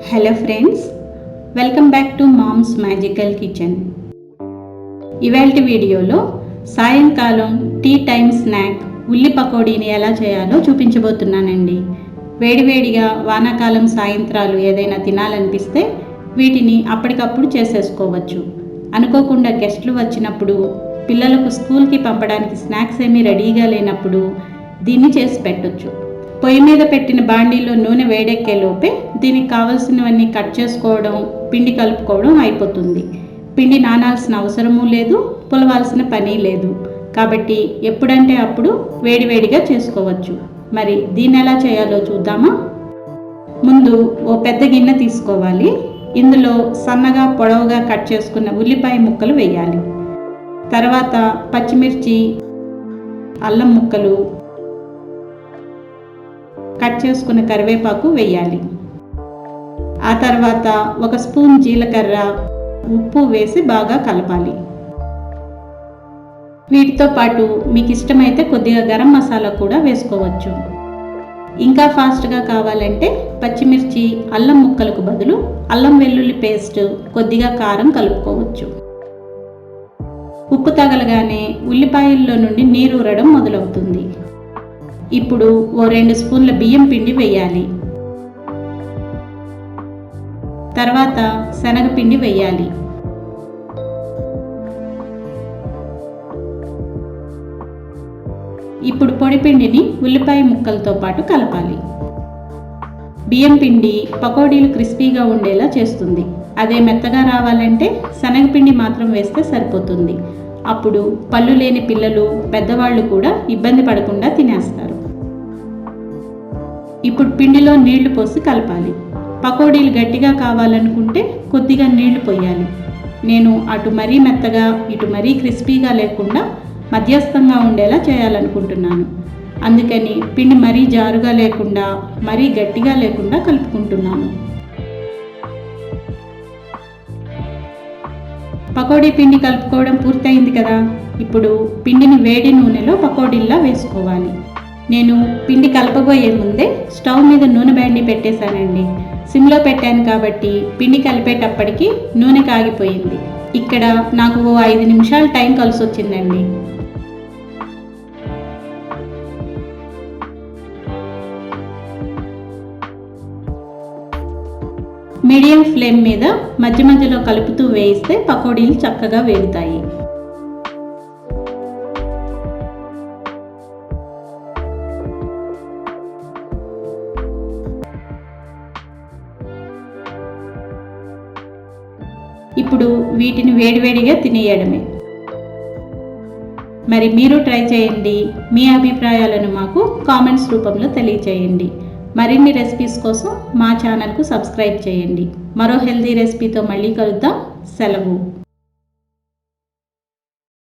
Hello friends, welcome back to mom's magical kitchen. ఇవాల్టి వీడియోలో సాయంకాలం టీ టైమ్ స్నాక్ ఉల్లి పకోడీని ఎలా చేయాలో చూపించబోతున్నానండి. వేడివేడిగా వానాకాలం సాయంత్రాలు ఏదైనా తినాలనిపిస్తే వీటిని అప్పటికప్పుడు చేసేసుకోవచ్చు. అనుకోకుండా గెస్ట్లు వచ్చినప్పుడు, పిల్లలకు స్కూల్కి పంపడానికి స్నాక్స్ ఏమీ రెడీగా లేనప్పుడు దీన్ని చేసి పెట్టొచ్చు. పొయ్యి మీద పెట్టిన బాండీలో నూనె వేడెక్కే లోపే దీనికి కావలసినవన్నీ కట్ చేసుకోవడం, పిండి కలుపుకోవడం అయిపోతుంది. పిండి నానాల్సిన అవసరమూ లేదు, పులవాల్సిన పని లేదు. కాబట్టి ఎప్పుడంటే అప్పుడు వేడివేడిగా చేసుకోవచ్చు. మరి దీన్ని ఎలా చేయాలో చూద్దామా? ముందు ఓ పెద్ద గిన్నె తీసుకోవాలి. ఇందులో సన్నగా పొడవుగా కట్ చేసుకున్న ఉల్లిపాయ ముక్కలు వేయాలి. తర్వాత పచ్చిమిర్చి, అల్లం ముక్కలు, కట్ చేసుకున్న కరివేపాకు వేయాలి. ఆ తర్వాత ఒక స్పూన్ జీలకర్ర, ఉప్పు వేసి బాగా కలపాలి. వీటితో పాటు మీకు ఇష్టమైతే కొద్దిగా గరం మసాలా కూడా వేసుకోవచ్చు. ఇంకా ఫాస్ట్గా కావాలంటే పచ్చిమిర్చి, అల్లం ముక్కలకు బదులు అల్లం వెల్లుల్లి పేస్ట్, కొద్దిగా కారం కలుపుకోవచ్చు. ఉప్పు తగలగానే ఉల్లిపాయల్లో నుండి నీరు ఊరడం మొదలవుతుంది. ఇప్పుడు ఓ 2 స్పూన్ల బియ్యం పిండి వేయాలి. తర్వాత శనగపిండి వేయాలి. ఇప్పుడు పొడిపిండిని ఉల్లిపాయ ముక్కలతో పాటు కలపాలి. బియ్యం పిండి పకోడీలు క్రిస్పీగా ఉండేలా చేస్తుంది. అదే మెత్తగా రావాలంటే శనగపిండి మాత్రం వేస్తే సరిపోతుంది. అప్పుడు పళ్ళు లేని పిల్లలు, పెద్దవాళ్ళు కూడా ఇబ్బంది పడకుండా తినేస్తారు. ఇప్పుడు పిండిలో నీళ్లు పోసి కలపాలి. పకోడీలు గట్టిగా కావాలనుకుంటే కొద్దిగా నీళ్లు పోయాలి. నేను అటు మరీ మెత్తగా, ఇటు మరీ క్రిస్పీగా లేకుండా మధ్యస్థంగా ఉండేలా చేయాలనుకుంటున్నాను. అందుకని పిండి మరీ జారుగా లేకుండా, మరీ గట్టిగా లేకుండా కలుపుకుంటున్నాను. పకోడీ పిండి కలుపుకోవడం పూర్తయింది కదా. ఇప్పుడు పిండిని వేడి నూనెలో పకోడీల్లా వేసుకోవాలి. నేను పిండి కలపబోయే ముందే స్టవ్ మీద నూనె బాండీ పెట్టేశానండి. సిమ్లో పెట్టాను కాబట్టి పిండి కలిపేటప్పటికి నూనె కాగిపోయింది. ఇక్కడ నాకు ఓ 5 నిమిషాలు టైం కలిసి వచ్చిందండి. మీడియం ఫ్లేమ్ మీద మధ్య మధ్యలో కలుపుతూ వేయిస్తే పకోడీలు చక్కగా వేగుతాయి. ఇప్పుడు వీటిని వేడివేడిగా తినేయడమే. మరి మీరు ట్రై చేయండి. మీ అభిప్రాయాలను మాకు కామెంట్స్ రూపంలో తెలియచేయండి. మరిన్ని రెసిపీస్ కోసం మా ఛానల్కు సబ్స్క్రైబ్ చేయండి. మరో హెల్తీ రెసిపీతో మళ్ళీ కలుద్దాం. సెలవు.